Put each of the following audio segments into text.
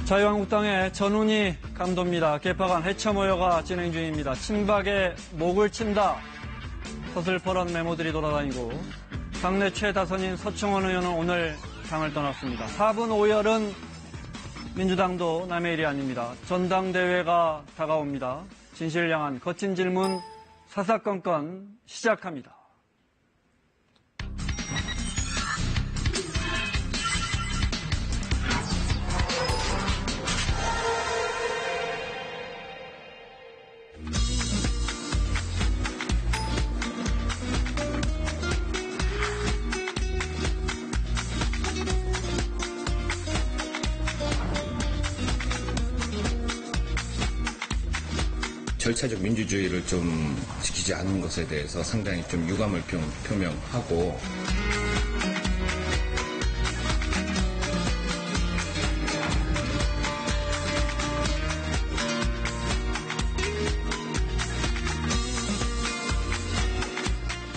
자유한국당의 전훈희 감도입니다. 개파간 해체 모여가 진행 중입니다. 친박의 목을 친다. 서슬퍼런 메모들이 돌아다니고 당내 최다선인 서청원 의원은 오늘 당을 떠났습니다. 4분 오열은 민주당도 남의 일이 아닙니다. 전당대회가 다가옵니다. 진실을 향한 거친 질문 사사건건 시작합니다. 절차적 민주주의를 좀 지키지 않는 것에 대해서 상당히 좀 유감을 표명하고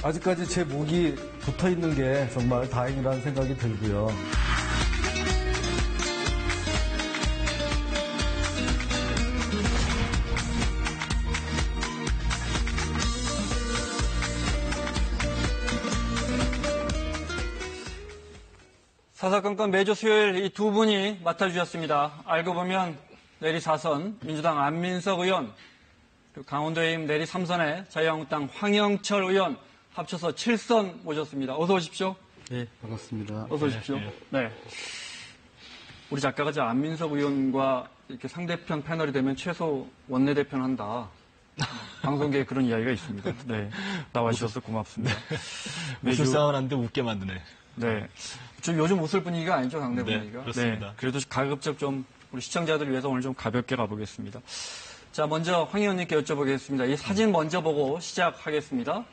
아직까지 제 목이 붙어 있는 게 정말 다행이라는 생각이 들고요. 사사건건 매주 수요일 이 두 분이 맡아주셨습니다. 알고 보면 내리 4선 민주당 안민석 의원, 그리고 강원도의힘 내리 3선에 자유한국당 황영철 의원 합쳐서 7선 모셨습니다. 어서 오십시오. 네, 반갑습니다. 어서 오십시오. 네. 우리 작가가 저 안민석 의원과 이렇게 상대편 패널이 되면 최소 원내대표는 한다. 방송계에 그런 이야기가 있습니다. 네. 나와주셔서 고맙습니다. 웃을 상황한데 웃게 만드네. 네. 좀 요즘 웃을 분위기가 아니죠, 당내 분위기가. 네, 그렇습니다. 네. 그래도 가급적 좀 우리 시청자들을 위해서 오늘 좀 가볍게 가보겠습니다. 자, 먼저 황 의원님께 여쭤보겠습니다. 이 사진 먼저 보고 시작하겠습니다.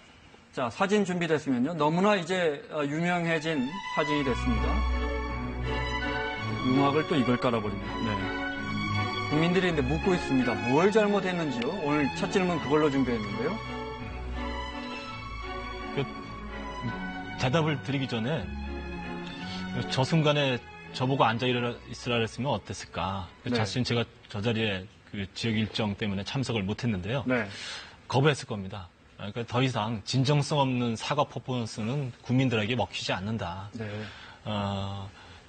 자, 사진 준비됐으면요. 너무나 이제 유명해진 사진이 됐습니다. 음악을 또 이걸 깔아버립니다. 네. 국민들이 근데 묻고 있습니다. 뭘 잘못했는지요? 오늘 첫 질문 그걸로 준비했는데요. 대답을 드리기 전에 저 순간에 저보고 앉아 있으라 그랬으면 어땠을까. 네. 자신 제가 저 자리에 그 지역 일정 때문에 참석을 못했는데요. 네. 거부했을 겁니다. 그러니까 더 이상 진정성 없는 사과 퍼포먼스는 국민들에게 먹히지 않는다. 네.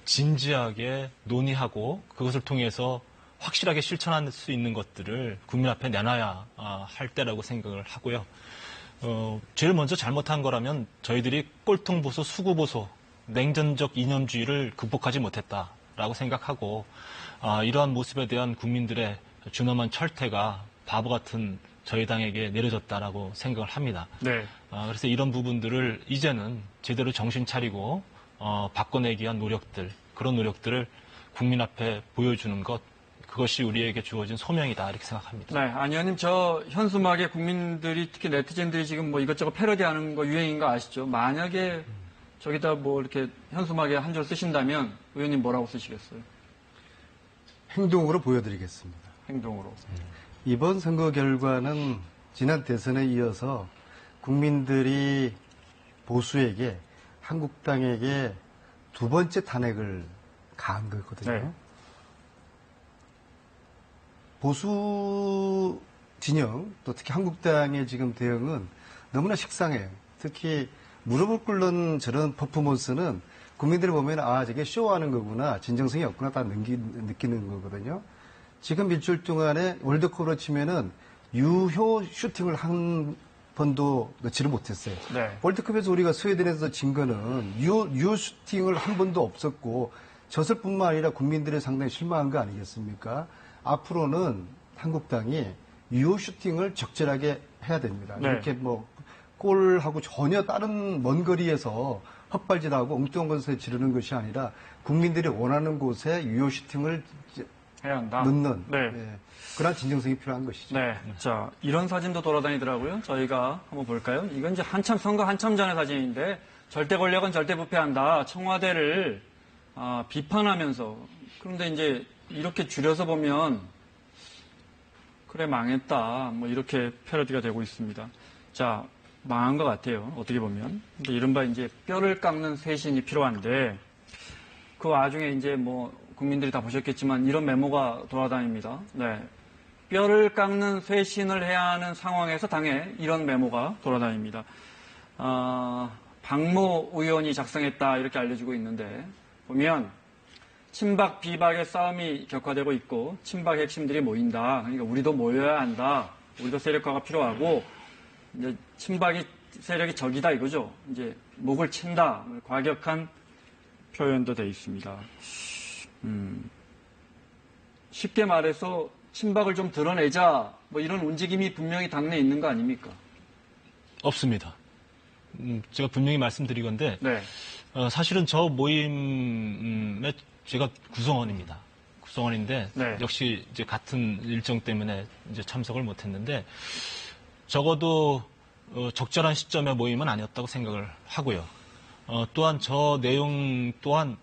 진지하게 논의하고 그것을 통해서 확실하게 실천할 수 있는 것들을 국민 앞에 내놔야 할 때라고 생각을 하고요. 제일 먼저 잘못한 거라면 저희들이 꼴통보소, 수구보소, 냉전적 이념주의를 극복하지 못했다라고 생각하고 이러한 모습에 대한 국민들의 준엄한 철퇴가 바보 같은 저희 당에게 내려졌다라고 생각을 합니다. 네. 그래서 이런 부분들을 이제는 제대로 정신 차리고 바꿔내기 위한 노력들, 그런 노력들을 국민 앞에 보여주는 것, 그것이 우리에게 주어진 소명이다 이렇게 생각합니다. 네, 안 의원님 저 현수막에 국민들이 특히 네티즌들이 지금 뭐 이것저것 패러디하는 거 유행인 거 아시죠? 만약에 저기다 뭐 이렇게 현수막에 한 줄 쓰신다면 의원님 뭐라고 쓰시겠어요? 행동으로 보여드리겠습니다. 행동으로. 이번 선거 결과는 지난 대선에 이어서 국민들이 보수에게, 한국당에게 두 번째 탄핵을 가한 거거든요. 네. 보수 진영, 또 특히 한국당의 지금 대응은 너무나 식상해요. 특히 무릎을 꿇는 저런 퍼포먼스는 국민들이 보면 저게 쇼하는 거구나, 진정성이 없구나 다 느끼는 거거든요. 지금 일주일 동안에 월드컵으로 치면은 유효 슈팅을 한 번도 넣지를 못했어요. 네. 월드컵에서 우리가 스웨덴에서 진 거는 유효 슈팅을 한 번도 없었고 졌을 뿐만 아니라 국민들이 상당히 실망한 거 아니겠습니까? 앞으로는 한국당이 유효 슈팅을 적절하게 해야 됩니다. 네. 이렇게 뭐 골하고 전혀 다른 먼 거리에서 헛발질하고 엉뚱한 곳에 지르는 것이 아니라 국민들이 원하는 곳에 유효 슈팅을 해야 한다. 넣는 네. 그런 진정성이 필요한 것이죠. 네. 자, 이런 사진도 돌아다니더라고요. 저희가 한번 볼까요? 이건 이제 선거 한참 전의 사진인데 절대 권력은 절대 부패한다. 청와대를 비판하면서 그런데 이제 이렇게 줄여서 보면 그래 망했다. 뭐 이렇게 패러디가 되고 있습니다. 자, 망한 것 같아요. 어떻게 보면. 근데 이른바 이제 뼈를 깎는 쇄신이 필요한데 그 와중에 이제 뭐 국민들이 다 보셨겠지만 이런 메모가 돌아다닙니다. 네. 뼈를 깎는 쇄신을 해야 하는 상황에서 당에 이런 메모가 돌아다닙니다. 박모 의원이 작성했다 이렇게 알려지고 있는데 보면 친박 비박의 싸움이 격화되고 있고 친박 핵심들이 모인다. 그러니까 우리도 모여야 한다. 우리도 세력화가 필요하고 이제 친박이 세력이 적이다 이거죠. 이제 목을 친다. 과격한 표현도 돼 있습니다. 쉽게 말해서 친박을 좀 드러내자 뭐 이런 움직임이 분명히 당내에 있는 거 아닙니까? 없습니다. 제가 분명히 말씀드리건데 네. 사실은 저 모임에 제가 구성원입니다. 구성원인데 네. 역시 이제 같은 일정 때문에 이제 참석을 못했는데 적어도 적절한 시점의 모임은 아니었다고 생각을 하고요. 또한 저 내용 또한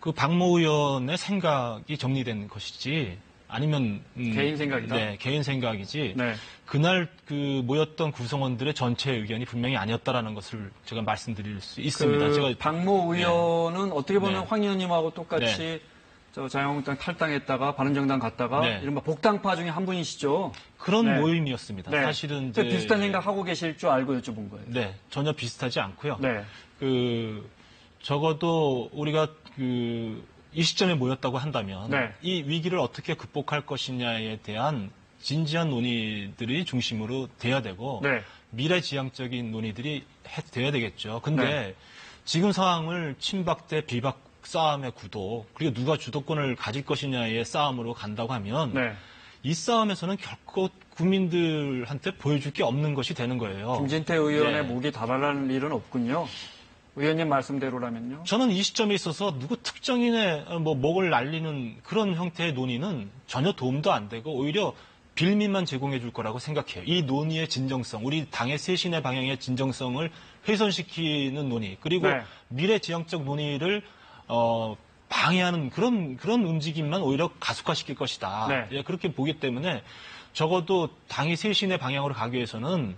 그 박모 의원의 생각이 정리된 것이지 아니면 개인 생각이다? 네, 개인 생각이지. 네. 그날 그 모였던 구성원들의 전체 의견이 분명히 아니었다라는 것을 제가 말씀드릴 수 있습니다. 제가 박모 의원은 어떻게 보면 네. 황 의원님하고 똑같이 네. 저 자유한국당 탈당했다가 바른정당 갔다가 네. 이른바 복당파 중에 한 분이시죠. 그런 네. 모임이었습니다. 네. 사실은 저 이제 비슷한 생각 하고 계실 줄 알고 여쭤본 거예요. 네, 전혀 비슷하지 않고요. 네. 적어도 우리가 이 시점에 모였다고 한다면 네. 이 위기를 어떻게 극복할 것이냐에 대한 진지한 논의들이 중심으로 돼야 되고 네. 미래지향적인 논의들이 돼야 되겠죠. 근데 네. 지금 상황을 친박 대 비박 싸움의 구도 그리고 누가 주도권을 가질 것이냐의 싸움으로 간다고 하면 네. 이 싸움에서는 결코 국민들한테 보여줄 게 없는 것이 되는 거예요. 김진태 의원의 네. 목이 달아날 일은 없군요. 의원님 말씀대로라면요. 저는 이 시점에 있어서 누구 특정인의 목을 날리는 그런 형태의 논의는 전혀 도움도 안 되고 오히려 빌미만 제공해 줄 거라고 생각해요. 이 논의의 진정성, 우리 당의 쇄신의 방향의 진정성을 훼손시키는 논의, 그리고 네. 미래지향적 논의를 방해하는 그런 움직임만 오히려 가속화시킬 것이다. 네. 예, 그렇게 보기 때문에 적어도 당이 쇄신의 방향으로 가기 위해서는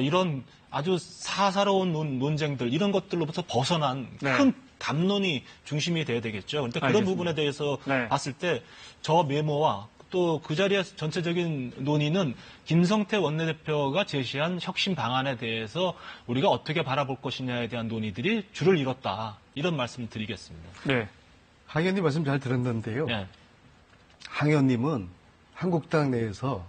이런 아주 사사로운 논쟁들 이런 것들로부터 벗어난 네. 큰 담론이 중심이 돼야 되겠죠. 그런데 그런 알겠습니다. 부분에 대해서 네. 봤을 때 저 메모와 또 그 자리의 전체적인 논의는 김성태 원내대표가 제시한 혁신 방안에 대해서 우리가 어떻게 바라볼 것이냐에 대한 논의들이 줄을 잃었다. 이런 말씀을 드리겠습니다. 네. 황 의원님 말씀 잘 들었는데요. 네. 황 의원님은 한국당 내에서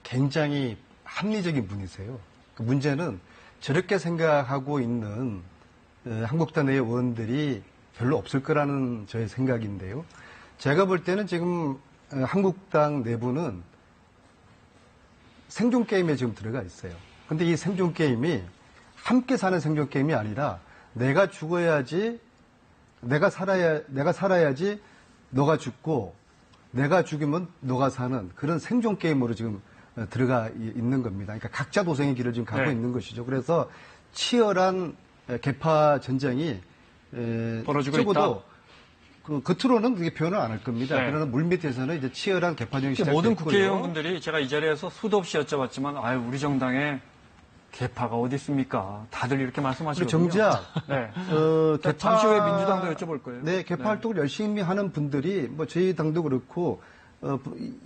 굉장히 합리적인 분이세요. 그 문제는 저렇게 생각하고 있는 한국당 내 의원들이 별로 없을 거라는 저의 생각인데요. 제가 볼 때는 지금 한국당 내부는 생존 게임에 지금 들어가 있어요. 근데 이 생존 게임이 함께 사는 생존 게임이 아니라 내가 죽어야지, 내가 살아야지 너가 죽고 내가 죽으면 너가 사는 그런 생존 게임으로 지금 들어가 있는 겁니다. 그러니까 각자 도생의 길을 지금 가고 네. 있는 것이죠. 그래서 치열한 개파 전쟁이 벌어지고 적어도 그 겉으로는 그게 표현을 안 할 겁니다. 네. 그러나 물밑에서는 이제 치열한 개파전이 시작됐고요. 모든 국회의원분들이 제가 이 자리에서 수도 없이 여쭤봤지만 아유 우리 정당에 개파가 어디 있습니까? 다들 이렇게 말씀하시거든요. 그리고 정작 네. 개파, 잠시 후에 민주당도 여쭤볼 거예요. 네, 개파 네. 활동을 열심히 하는 분들이 뭐 저희 당도 그렇고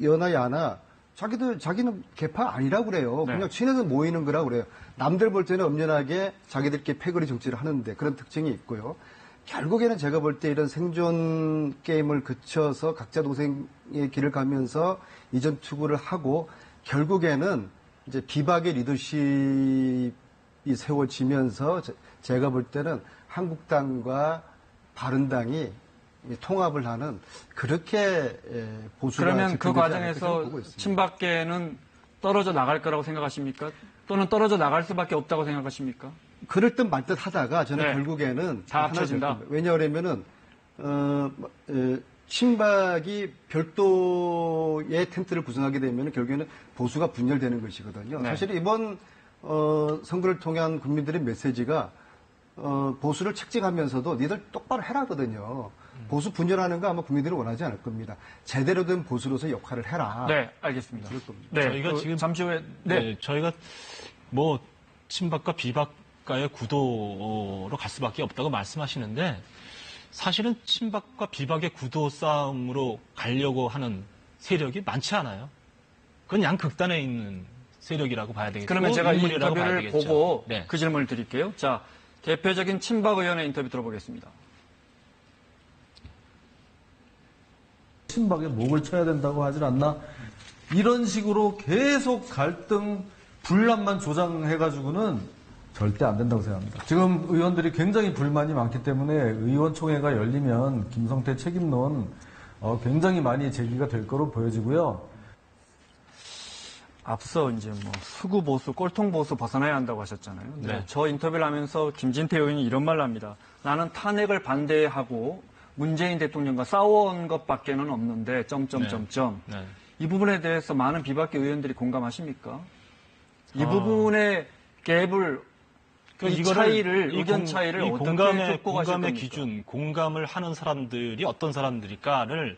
여나 야나 자기는 개파 아니라고 그래요. 네. 그냥 친해서 모이는 거라고 그래요. 남들 볼 때는 엄연하게 자기들끼리 패거리 정치를 하는데 그런 특징이 있고요. 결국에는 제가 볼 때 이런 생존 게임을 거쳐서 각자 도생의 길을 가면서 이전 투구를 하고 결국에는 이제 비박의 리더십이 세워지면서 제가 볼 때는 한국당과 바른당이 통합을 하는 그렇게 보수가 그러면 그 집중되지 않을까 과정에서 보고 있습니다. 친박계는 떨어져 나갈 거라고 생각하십니까? 또는 떨어져 나갈 수밖에 없다고 생각하십니까? 그럴 듯 말 듯 하다가 저는 네. 결국에는 다 합쳐진다? 왜냐하면은 친박이 별도의 텐트를 구성하게 되면 결국에는 보수가 분열되는 것이거든요. 네. 사실 이번 선거를 통한 국민들의 메시지가 보수를 책찍하면서도 니들 똑바로 해라거든요. 보수 분열하는 거 아마 국민들이 원하지 않을 겁니다. 제대로 된 보수로서 역할을 해라. 네, 알겠습니다. 그럴 겁니다. 네, 저희가 지금 잠시 후에 네, 저희가 뭐 친박과 비박과의 구도로 갈 수밖에 없다고 말씀하시는데 사실은 친박과 비박의 구도 싸움으로 가려고 하는 세력이 많지 않아요. 그건 양극단에 있는 세력이라고 봐야 되겠죠. 그러면 제가 이 인물이라고 봐야 인터뷰를 되겠죠. 보고 네. 그 질문을 드릴게요. 자, 대표적인 친박 의원의 인터뷰 들어보겠습니다. 친박에 목을 쳐야 된다고 하질 않나? 이런 식으로 계속 갈등, 분란만 조장해가지고는 절대 안 된다고 생각합니다. 지금 의원들이 굉장히 불만이 많기 때문에 의원총회가 열리면 김성태 책임론 굉장히 많이 제기가 될 거로 보여지고요. 앞서 이제 뭐 수구 보수, 꼴통 보수 벗어나야 한다고 하셨잖아요. 네. 저 인터뷰를 하면서 김진태 의원이 이런 말을 합니다. 나는 탄핵을 반대하고 문재인 대통령과 싸워온 것밖에는 없는데 네. 이 부분에 대해서 많은 비박계 의원들이 공감하십니까? 이 아. 부분의 갭을 의견 차이를 이 어떻게 공감의 극복하실 겁니까? 기준, 공감을 하는 사람들이 어떤 사람들일까를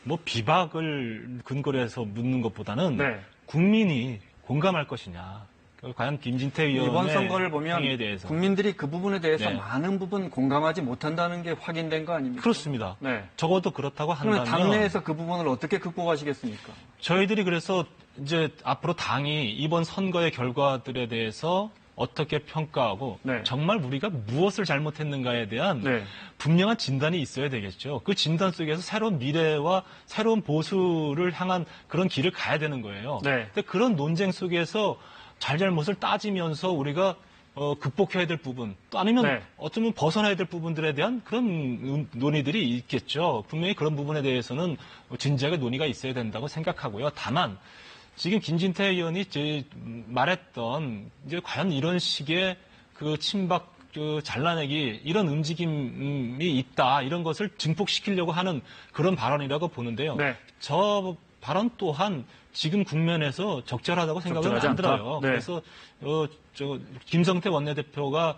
뭐 비박을 근거로 해서 묻는 것보다는 네. 국민이 공감할 것이냐. 과연 김진태 의원의 이번 선거를 보면 행위에 대해서 국민들이 그 부분에 대해서 네. 많은 부분 공감하지 못한다는 게 확인된 거 아닙니까? 그렇습니다. 네. 적어도 그렇다고 그러면 한다면 당내에서 그 부분을 어떻게 극복하시겠습니까? 저희들이 그래서 이제 앞으로 당이 이번 선거의 결과들에 대해서 어떻게 평가하고 네. 정말 우리가 무엇을 잘못했는가에 대한 네. 분명한 진단이 있어야 되겠죠. 그 진단 속에서 새로운 미래와 새로운 보수를 향한 그런 길을 가야 되는 거예요. 네. 근데 그런 논쟁 속에서 잘잘못을 따지면서 우리가 극복해야 될 부분, 또 아니면 네. 어쩌면 벗어나야 될 부분들에 대한 그런 논의들이 있겠죠. 분명히 그런 부분에 대해서는 진지하게 논의가 있어야 된다고 생각하고요. 다만 지금 김진태 의원이 말했던 이제 과연 이런 식의 그 친박 잘라내기 이런 움직임이 있다 이런 것을 증폭시키려고 하는 그런 발언이라고 보는데요. 네. 저 발언 또한 지금 국면에서 적절하다고 생각은 적절하지 안 않다. 들어요. 네. 그래서 김성태 원내대표가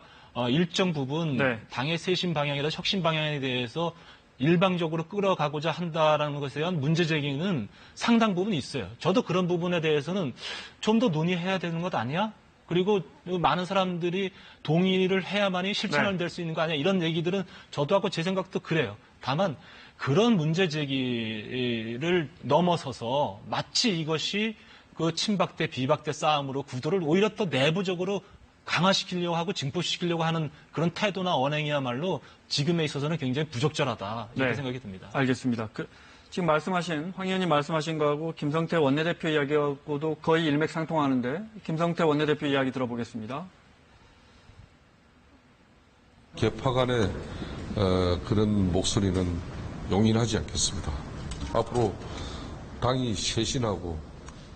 일정 부분 네. 당의 쇄신 방향이나 혁신 방향에 대해서 일방적으로 끌어가고자 한다라는 것에 대한 문제 제기는 상당 부분 있어요. 저도 그런 부분에 대해서는 좀 더 논의해야 되는 것 아니야? 그리고 많은 사람들이 동의를 해야만이 실천을 네. 될 수 있는 거 아니야? 이런 얘기들은 저도 하고 제 생각도 그래요. 다만 그런 문제 제기를 넘어서서 마치 이것이 그 친박 대 비박 대 싸움으로 구도를 오히려 더 내부적으로 강화시키려고 하고 증폭시키려고 하는 그런 태도나 언행이야말로 지금에 있어서는 굉장히 부적절하다 이렇게 네. 생각이 듭니다. 알겠습니다. 지금 말씀하신 황 의원님 말씀하신 거하고 김성태 원내대표 이야기하고도 거의 일맥상통하는데 김성태 원내대표 이야기 들어보겠습니다. 개파 간의 그런 목소리는 용인하지 않겠습니다. 앞으로 당이 쇄신하고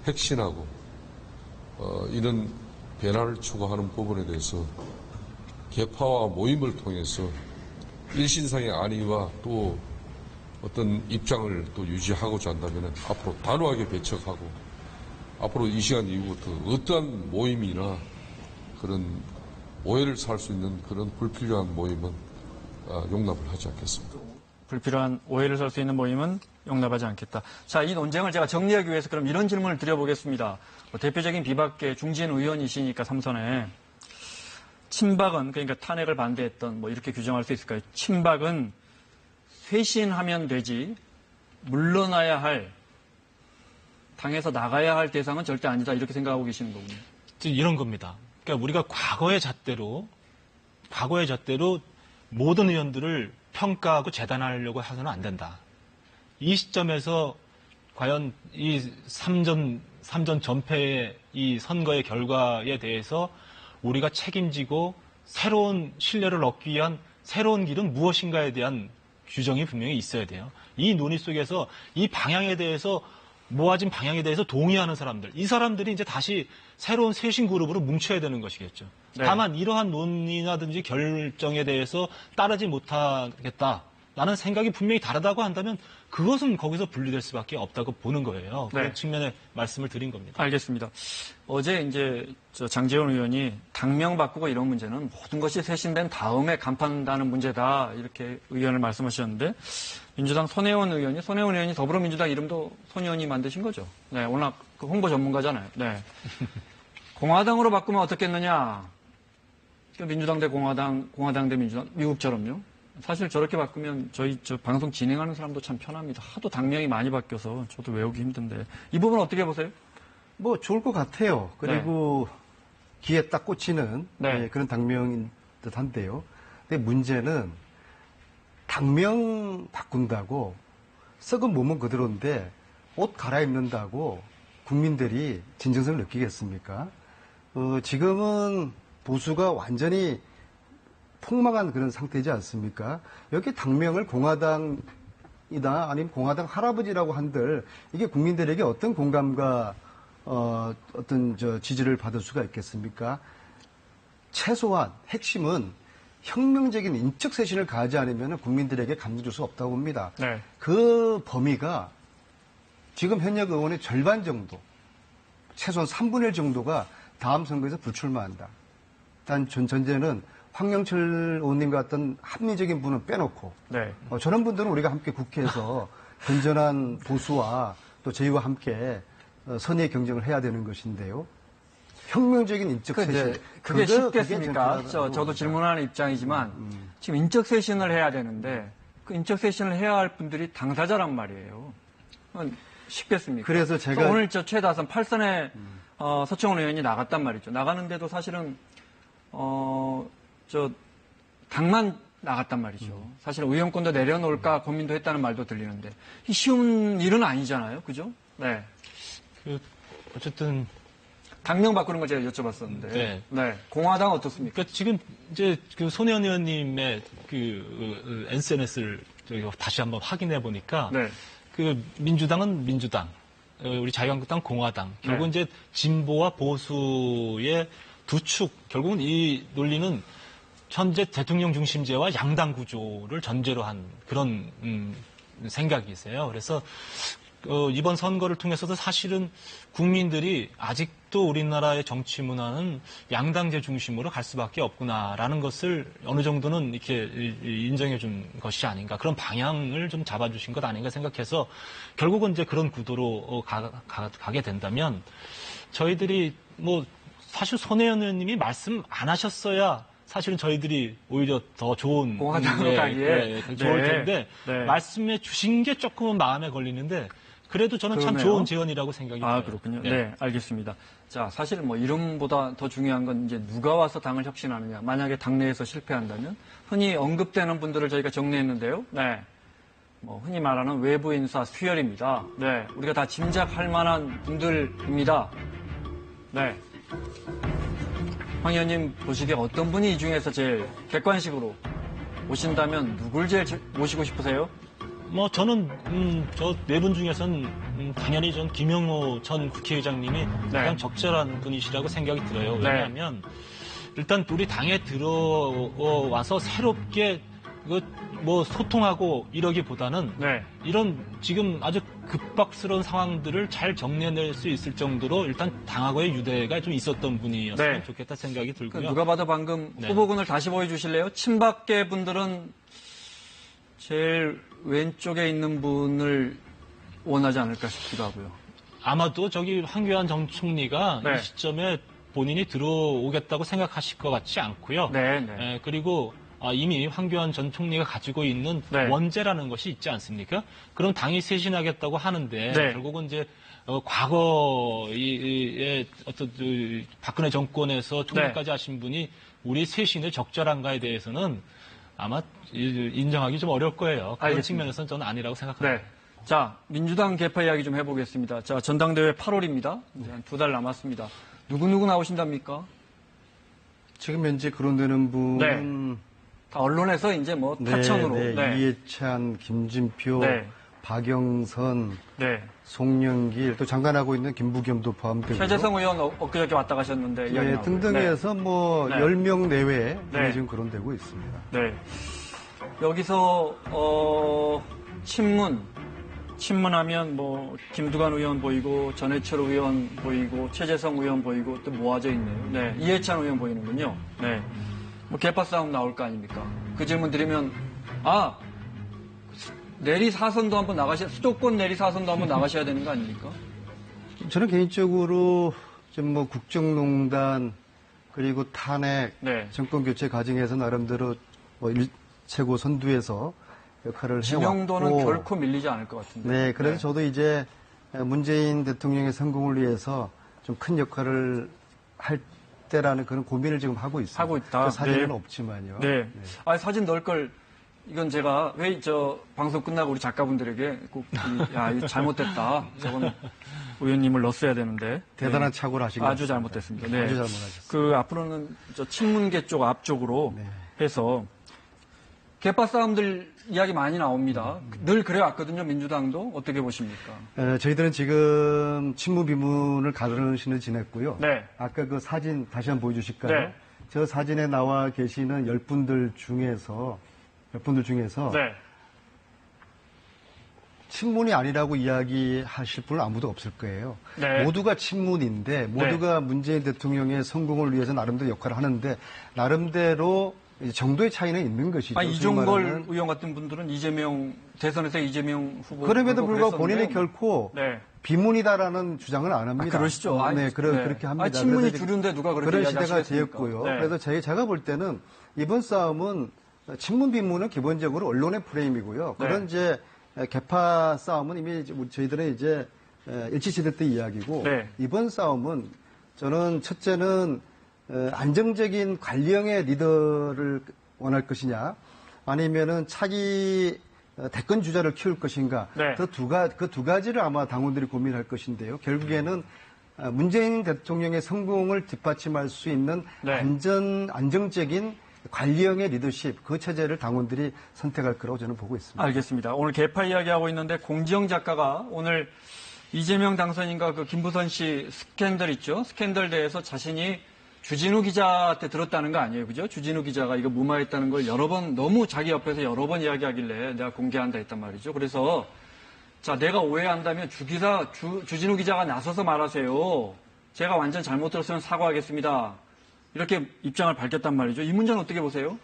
혁신하고 이런 변화를 추구하는 부분에 대해서 개파와 모임을 통해서 일신상의 안위와 또 어떤 입장을 또 유지하고자 한다면 앞으로 단호하게 배척하고 앞으로 이 시간 이후부터 어떠한 모임이나 그런 오해를 살 수 있는 그런 불필요한 모임은 용납을 하지 않겠습니다. 불필요한 오해를 살 수 있는 모임은 용납하지 않겠다. 자, 이 논쟁을 제가 정리하기 위해서 그럼 이런 질문을 드려보겠습니다. 대표적인 비박계 중진 의원이시니까 삼선에 친박은 그러니까 탄핵을 반대했던 뭐 이렇게 규정할 수 있을까요? 친박은 쇄신하면 되지 물러나야 할 당에서 나가야 할 대상은 절대 아니다 이렇게 생각하고 계시는 거군요. 이런 겁니다. 그러니까 우리가 과거의 잣대로 모든 의원들을 평가하고 재단하려고 해서는 안 된다. 이 시점에서 과연 이 3전 전패의 이 선거의 결과에 대해서 우리가 책임지고 새로운 신뢰를 얻기 위한 새로운 길은 무엇인가에 대한 규정이 분명히 있어야 돼요. 이 논의 속에서 이 방향에 대해서 모아진 방향에 대해서 동의하는 사람들, 이 사람들이 이제 다시 새로운 쇄신 그룹으로 뭉쳐야 되는 것이겠죠. 네. 다만 이러한 논의나든지 결정에 대해서 따르지 못하겠다라는 생각이 분명히 다르다고 한다면 그것은 거기서 분리될 수밖에 없다고 보는 거예요. 네. 그런 측면에 말씀을 드린 겁니다. 알겠습니다. 어제 이제 장제원 의원이 당명 바꾸고 이런 문제는 모든 것이 쇄신된 다음에 간판다는 문제다 이렇게 의견을 말씀하셨는데 민주당 손혜원 의원이 더불어민주당 이름도 손 의원이 만드신 거죠. 네, 워낙 그 홍보 전문가잖아요. 네. 공화당으로 바꾸면 어떻겠느냐? 민주당 대 공화당 대 민주당, 미국처럼요. 사실 저렇게 바꾸면 저희 저 방송 진행하는 사람도 참 편합니다. 하도 당명이 많이 바뀌어서 저도 외우기 힘든데 이 부분 어떻게 보세요? 뭐 좋을 것 같아요. 그리고 귀에 딱 꽂히는 네. 예, 그런 당명인 듯한데요. 근데 문제는 당명 바꾼다고 썩은 몸은 그대로인데 옷 갈아입는다고 국민들이 진정성을 느끼겠습니까? 지금은 보수가 완전히 폭망한 그런 상태이지 않습니까? 여기 당명을 공화당이다 아니면 공화당 할아버지라고 한들 이게 국민들에게 어떤 공감과 어떤 지지를 받을 수가 있겠습니까? 최소한 핵심은 혁명적인 인적 쇄신을 가하지 않으면 국민들에게 감동 줄 수 없다고 봅니다. 네. 그 범위가 지금 현역 의원의 절반 정도, 최소한 3분의 1 정도가 다음 선거에서 불출마한다. 일단 전제는 황영철 의원님 같은 합리적인 분은 빼놓고 네. 저런 분들은 우리가 함께 국회에서 건전한 보수와 또 저희와 함께 선의의 경쟁을 해야 되는 것인데요. 혁명적인 인적 쇄신. 그게 쉽겠습니까? 전투라고 저도 봅니다. 질문하는 입장이지만 지금 인적 쇄신을 해야 되는데 그 인적 쇄신을 해야 할 분들이 당사자란 말이에요. 쉽겠습니까? 그래서 제가 오늘 저 최다선 8선에 서청원 의원이 나갔단 말이죠. 나가는데도 사실은 저 당만 나갔단 말이죠. 사실 의원권도 내려놓을까 고민도 했다는 말도 들리는데 이 쉬운 일은 아니잖아요, 그죠? 네. 어쨌든 당명 바꾸는 걸 제가 여쭤봤었는데. 네. 공화당 어떻습니까? 그러니까 지금 이제 그 손혜원 의원님의 그 SNS를 다시 한번 확인해 보니까 네. 그 민주당은 민주당, 우리 자유한국당 공화당. 결국 네. 이제 진보와 보수의 두 축. 결국은 이 논리는 현재 대통령 중심제와 양당 구조를 전제로 한 그런 생각이세요. 그래서 이번 선거를 통해서도 사실은 국민들이 아직도 우리나라의 정치 문화는 양당제 중심으로 갈 수밖에 없구나라는 것을 어느 정도는 이렇게 인정해 준 것이 아닌가, 그런 방향을 좀 잡아주신 것 아닌가 생각해서 결국은 이제 그런 구도로 가게 된다면 저희들이 뭐 사실 손혜원 의원님이 말씀 안 하셨어야 사실은 저희들이 오히려 더 좋은 공화당으로 가기에 좋을 네. 텐데 네. 말씀해 주신 게 조금은 마음에 걸리는데 그래도 저는 참 그러네요. 좋은 제언이라고 생각이 들어요. 아, 그렇군요. 네, 알겠습니다. 자, 사실 뭐 이름보다 더 중요한 건 이제 누가 와서 당을 혁신하느냐. 만약에 당내에서 실패한다면 흔히 언급되는 분들을 저희가 정리했는데요. 네. 뭐 흔히 말하는 외부 인사 수혈입니다. 네. 우리가 다 짐작할 만한 분들입니다. 네. 황 의원님 보시기에 어떤 분이 이 중에서 제일 객관식으로 오신다면 누굴 제일 모시고 싶으세요? 뭐 저는 저 네 분 중에서는 당연히 전 김영호 전 국회의장님이 가장 적절한 분이시라고 생각이 들어요. 왜냐하면 일단 우리 당에 들어와서 새롭게 뭐 소통하고 이러기보다는 이런 지금 아주 급박스러운 상황들을 잘 정리해낼 수 있을 정도로 일단 당하고의 유대가 좀 있었던 분이었으면 좋겠다 생각이 들고요. 누가 봐도 방금 후보군을 다시 보여주실래요? 친박계 분들은 제일 왼쪽에 있는 분을 원하지 않을까 싶기도 하고요. 아마도 저기 황교안 전 총리가 이 시점에 본인이 들어오겠다고 생각하실 것 같지 않고요. 그리고 이미 황교안 전 총리가 가지고 있는 원죄라는 것이 있지 않습니까? 그럼 당이 쇄신하겠다고 하는데 결국은 이제 과거의 어떤 박근혜 정권에서 총리까지 하신 분이 우리 쇄신의 적절한가에 대해서는 아마 인정하기 좀 어려울 거예요. 그런 측면에서는 저는 아니라고 생각합니다. 자, 민주당 개파 이야기 좀 해보겠습니다. 자, 전당대회 8월입니다. 이제 한 2달 남았습니다. 누구 나오신답니까? 지금 현재 거론되는 분은 다 언론에서 이제 뭐 타천으로. 이해찬, 김진표, 박영선, 송영길, 또 장관하고 있는 김부겸도 포함되고 최재성 의원 엊그저께 왔다 가셨는데 이야기 나오고. 등등해서 뭐 10명 내외에 지금 거론되고 있습니다. 여기서 친문하면 뭐 김두관 의원 보이고 전해철 의원 보이고 최재성 의원 보이고 또 모아져 있네요. 이해찬 의원 보이는군요. 뭐 개파 싸움 나올 거 아닙니까? 그 질문 드리면 내리 사선도 한번 수도권 내리 사선도 한번 나가셔야 되는 거 아닙니까? 저는 개인적으로 좀 뭐 국정농단 그리고 탄핵 정권 교체 과정에서 나름대로 뭐 최고 선두에서 역할을 지명도는 해왔고 결코 밀리지 않을 것 같은데. 네, 그래서 저도 이제 문재인 대통령의 성공을 위해서 좀 큰 역할을 할 때라는 그런 고민을 지금 하고 있습니다. 하고 있다. 그 사진은 네. 없지만요. 네. 아, 사진 넣을 걸, 이건 제가 왜 방송 끝나고 우리 작가분들에게 꼭, 이거 잘못됐다. 저건 의원님을 넣었어야 되는데. 대단한 착오를 하신 것 아주 같습니다. 잘못됐습니다. 네. 아주 잘못하셨습니다. 그 앞으로는 친문계 쪽 앞쪽으로 네. 해서 개파 싸움들 이야기 많이 나옵니다. 늘 그래왔거든요. 민주당도 어떻게 보십니까? 저희들은 지금 친문 비문을 가르는 신을 지냈고요. 네. 아까 그 사진 다시 한번 보여주실까요? 네. 저 사진에 나와 계시는 10분들 중에서 네. 친문이 아니라고 이야기하실 분은 아무도 없을 거예요. 네. 모두가 친문인데 모두가 문재인 대통령의 성공을 위해서 나름대로 역할을 하는데 나름대로 정도의 차이는 있는 것이죠. 아니, 소위 이종걸 말하는. 의원 같은 분들은 대선에서 이재명 후보. 그럼에도 불구하고 그랬었는데 본인이 결코 네. 비문이다라는 주장을 안 합니다. 그러시죠. 네, 그렇게 합니다. 친문이 그래서 주류인데 누가 그렇게 그런 시대가 이야기하시겠습니까? 되었고요. 네. 그래서 제가 볼 때는 이번 싸움은 친문 비문은 기본적으로 언론의 프레임이고요. 네. 그런 이제 개파 싸움은 이미 저희들은 이제 일치시대 때 이야기고 네. 이번 싸움은 저는 첫째는 안정적인 관리형의 리더를 원할 것이냐 아니면은 차기 대권 주자를 키울 것인가 네. 그 두 가지를 아마 당원들이 고민할 것인데요. 결국에는 문재인 대통령의 성공을 뒷받침할 수 있는 네. 안정적인 관리형의 리더십 그 체제를 당원들이 선택할 거라고 저는 보고 있습니다. 알겠습니다. 오늘 개파 이야기하고 있는데 공지영 작가가 오늘 이재명 당선인과 그 김부선 씨 스캔들 있죠? 스캔들 대해서 자신이 주진우 기자한테 들었다는 거 아니에요, 그죠? 주진우 기자가 이거 무마했다는 걸 너무 자기 옆에서 여러 번 이야기하길래 내가 공개한다 했단 말이죠. 그래서 자, 내가 오해한다면 주진우 기자가 나서서 말하세요. 제가 완전 잘못 들었으면 사과하겠습니다. 이렇게 입장을 밝혔단 말이죠. 이 문제는 어떻게 보세요?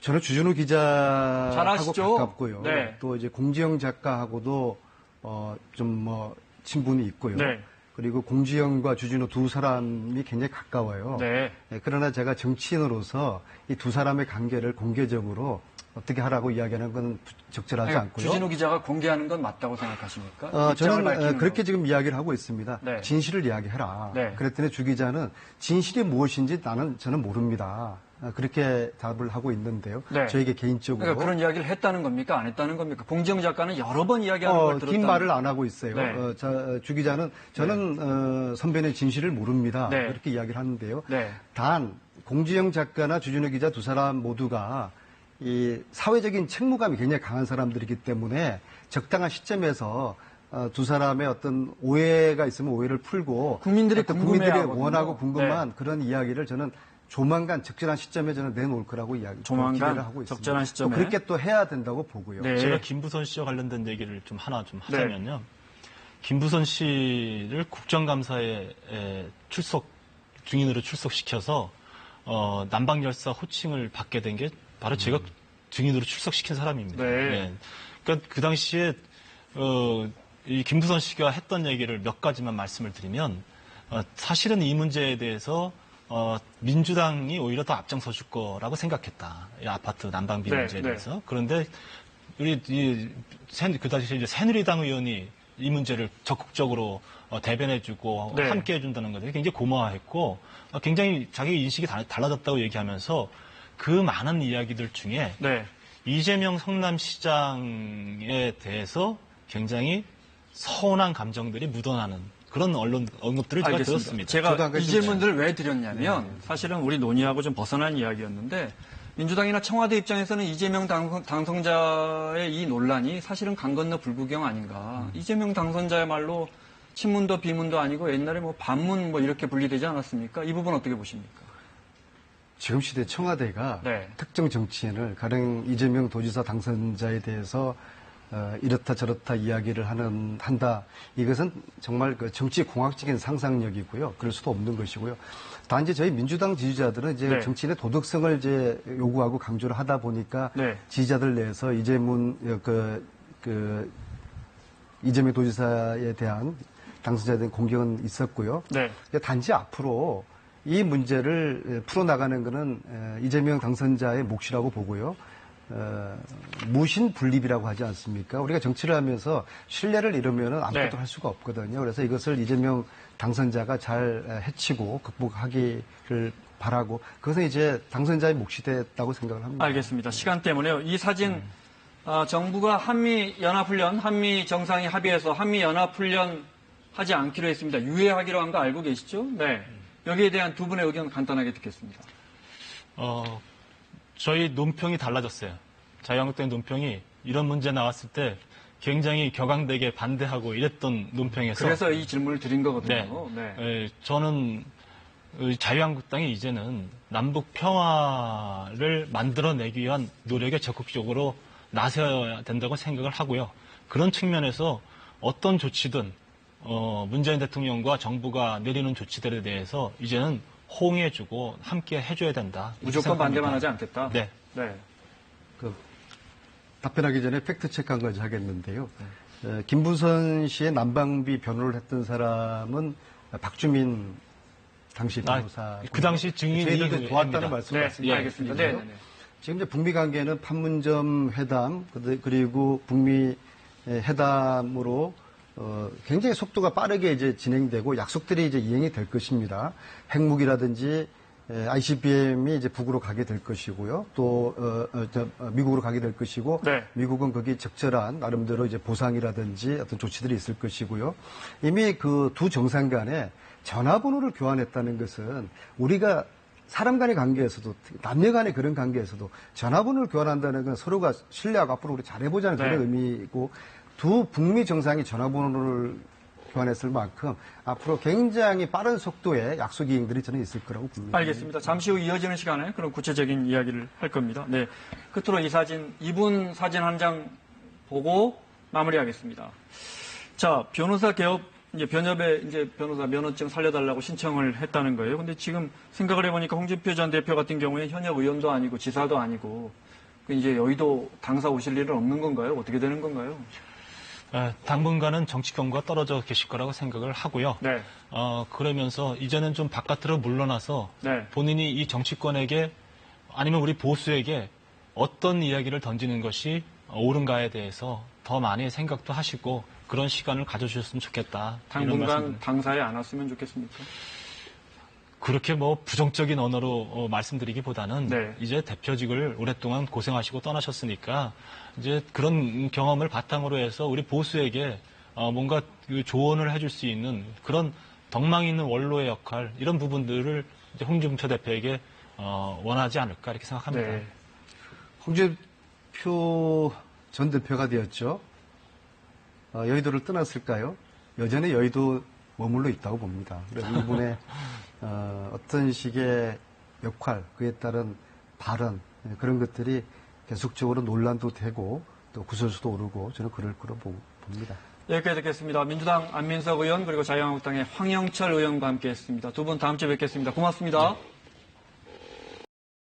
저는 주진우 기자하고 잘하시죠? 가깝고요. 네. 또 이제 공지영 작가하고도 좀 친분이 있고요. 네. 그리고 공지영과 주진우 두 사람이 굉장히 가까워요. 네. 그러나 제가 정치인으로서 이 두 사람의 관계를 공개적으로 어떻게 하라고 이야기하는 건 적절하지 아니, 않고요. 주진우 기자가 공개하는 건 맞다고 생각하십니까? 입장을 밝히는 저는 그렇게 건. 지금 이야기를 하고 있습니다. 네. 진실을 이야기해라. 네. 그랬더니 주 기자는 진실이 무엇인지 저는 모릅니다. 그렇게 답을 하고 있는데요. 네. 저에게 개인적으로. 그러니까 그런 이야기를 했다는 겁니까? 안 했다는 겁니까? 공지영 작가는 여러 번 이야기하는 걸 들었다. 긴 말을 안 하고 있어요. 네. 주 기자는 저는 선배의 진실을 모릅니다. 네. 그렇게 이야기를 하는데요. 네. 단 공지영 작가나 주진우 기자 두 사람 모두가 이 사회적인 책무감이 굉장히 강한 사람들이기 때문에 적당한 시점에서 두 사람의 어떤 오해가 있으면 오해를 풀고 국민들이 어떤 궁금해하거든요. 국민들이 원하고 궁금한 네. 그런 이야기를 저는 조만간 적절한 시점에 저는 내놓을 거라고 조만간 기대를 하고 있습니다. 적절한 시점에. 또 그렇게 또 해야 된다고 보고요. 네. 제가 김부선 씨와 관련된 얘기를 좀 하나 좀 하자면요. 김부선 씨를 국정감사에 증인으로 출석시켜서 남방열사 호칭을 받게 된 게 바로 제가 증인으로 출석시킨 사람입니다. 네. 그러니까 그 당시에 이 김부선 씨가 했던 얘기를 몇 가지만 말씀을 드리면 사실은 이 문제에 대해서 민주당이 오히려 더 앞장서 줄 거라고 생각했다. 이 아파트 난방비 네, 문제에 네. 대해서. 그런데 우리 그 당시 이제 새누리당 의원이 이 문제를 적극적으로 대변해주고 네. 함께해준다는 것에 굉장히 고마워했고 굉장히 자기 인식이 달라졌다고 얘기하면서 그 많은 이야기들 중에 네. 이재명 성남시장에 대해서 굉장히 서운한 감정들이 묻어나는 그런 언론 언급들을 제가 알겠습니다. 들었습니다. 제가 저도 아까 이 질문들을 왜 드렸냐면 사실은 우리 논의하고 좀 벗어난 이야기였는데 민주당이나 청와대 입장에서는 이재명 당선자의 이 논란이 사실은 강 건너 불구경 아닌가. 이재명 당선자야말로 친문도 비문도 아니고 옛날에 반문 이렇게 분리되지 않았습니까? 이 부분 어떻게 보십니까? 지금 시대 청와대가 네. 특정 정치인을 가령 이재명 도지사 당선자에 대해서 이렇다 저렇다 이야기를 한다. 이것은 정말 그 정치 공학적인 상상력이고요. 그럴 수도 없는 것이고요. 단지 저희 민주당 지지자들은 이제 네. 정치인의 도덕성을 이제 요구하고 강조를 하다 보니까 네. 지지자들 내에서 이재명 도지사에 대한 당선자에 대한 공격은 있었고요. 네. 단지 앞으로 이 문제를 풀어나가는 것은 이재명 당선자의 몫이라고 보고요. 무신분립이라고 하지 않습니까? 우리가 정치를 하면서 신뢰를 잃으면 아무것도 네. 할 수가 없거든요. 그래서 이것을 이재명 당선자가 잘 해치고 극복하기를 바라고 그것은 이제 당선자의 몫이 됐다고 생각을 합니다. 알겠습니다. 시간 때문에요. 이 사진 정부가 한미연합훈련, 한미정상이 합의해서 한미연합훈련 하지 않기로 했습니다. 유예하기로 한 거 알고 계시죠? 네. 여기에 대한 두 분의 의견 간단하게 듣겠습니다. 저희 논평이 달라졌어요. 자유한국당의 논평이 이런 문제 나왔을 때 굉장히 격앙되게 반대하고 이랬던 논평에서 그래서 이 질문을 드린 거거든요. 저는 자유한국당이 이제는 남북 평화를 만들어내기 위한 노력에 적극적으로 나서야 된다고 생각을 하고요. 그런 측면에서 어떤 조치든 문재인 대통령과 정부가 내리는 조치들에 대해서 이제는 호응해주고 함께 해줘야 된다. 무조건 반대만 하지 않겠다. 네. 답변하기 전에 팩트체크 한 가지 하겠는데요. 김부선 씨의 난방비 변호를 했던 사람은 박주민 당시 변호사. 그 당시 증인이 저희들도 도왔다는 입니다. 말씀을 네, 말씀드리고요. 알겠습니다. 네. 지금 이제 북미 관계는 판문점 회담 그리고 북미 회담으로 굉장히 속도가 빠르게 이제 진행되고 약속들이 이제 이행이 될 것입니다. 핵무기라든지 ICBM이 이제 북으로 가게 될 것이고요. 또 미국으로 가게 될 것이고 네. 미국은 거기 적절한 나름대로 이제 보상이라든지 어떤 조치들이 있을 것이고요. 이미 그 두 정상 간에 전화번호를 교환했다는 것은 우리가 사람 간의 관계에서도 남녀 간의 그런 관계에서도 전화번호를 교환한다는 건 서로가 신뢰하고 앞으로 우리 잘해보자는 그런 의미이고 두 북미 정상이 전화번호를 교환했을 만큼 앞으로 굉장히 빠른 속도의 약속 이행들이 저는 있을 거라고 봅니다. 알겠습니다. 잠시 후 이어지는 시간에 그런 구체적인 이야기를 할 겁니다. 네. 끝으로 이 사진, 이분 사진 한 장 보고 마무리하겠습니다. 자, 변호사 개업, 이제 변협에 이제 변호사 면허증 살려달라고 신청을 했다는 거예요. 근데 지금 생각을 해보니까 홍준표 전 대표 같은 경우에 현역 의원도 아니고 지사도 아니고 이제 여의도 당사 오실 일은 없는 건가요? 어떻게 되는 건가요? 당분간은 정치권과 떨어져 계실 거라고 생각을 하고요. 네. 그러면서 이제는 좀 바깥으로 물러나서 네. 본인이 이 정치권에게 아니면 우리 보수에게 어떤 이야기를 던지는 것이 옳은가에 대해서 더 많이 생각도 하시고 그런 시간을 가져주셨으면 좋겠다. 이런 당분간 말씀을. 당사에 안 왔으면 좋겠습니까? 그렇게 뭐 부정적인 언어로 말씀드리기보다는 네. 이제 대표직을 오랫동안 고생하시고 떠나셨으니까 이제 그런 경험을 바탕으로 해서 우리 보수에게 뭔가 그 조언을 해줄 수 있는 그런 덕망 있는 원로의 역할 이런 부분들을 이제 홍준표 대표에게 원하지 않을까 이렇게 생각합니다. 네. 홍준표 전 대표가 되었죠. 여의도를 떠났을까요? 여전히 여의도 머물러 있다고 봅니다. 그래서 이분의 어떤 식의 역할, 그에 따른 발언 그런 것들이 계속적으로 논란도 되고 또 구설수도 오르고 저는 그럴 거로 봅니다. 여기까지 듣겠습니다. 민주당 안민석 의원 그리고 자유한국당의 황영철 의원과 함께했습니다. 두 분 다음 주에 뵙겠습니다. 고맙습니다.